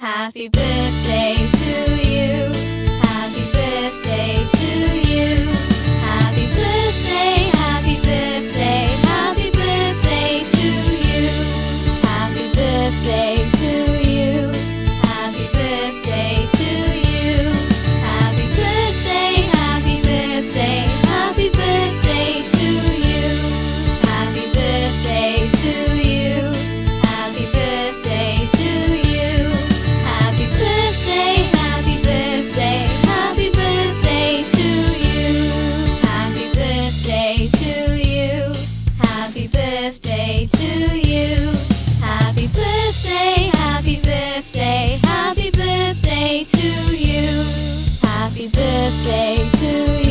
Happy birthday to you. Happy birthday to you. Happy birthday, happy birthday, happy birthday to you. Happy birthday to you. Happy birthday to you. Happy birthday, happy birthday, happy birthday to you. Happy birthday to you. Happy birthday to you. Happy birthday, happy birthday, happy birthday to you. Happy birthday to you. Happy birthday to you. Happy birthday, happy birthday, happy birthday to you. Happy birthday to you.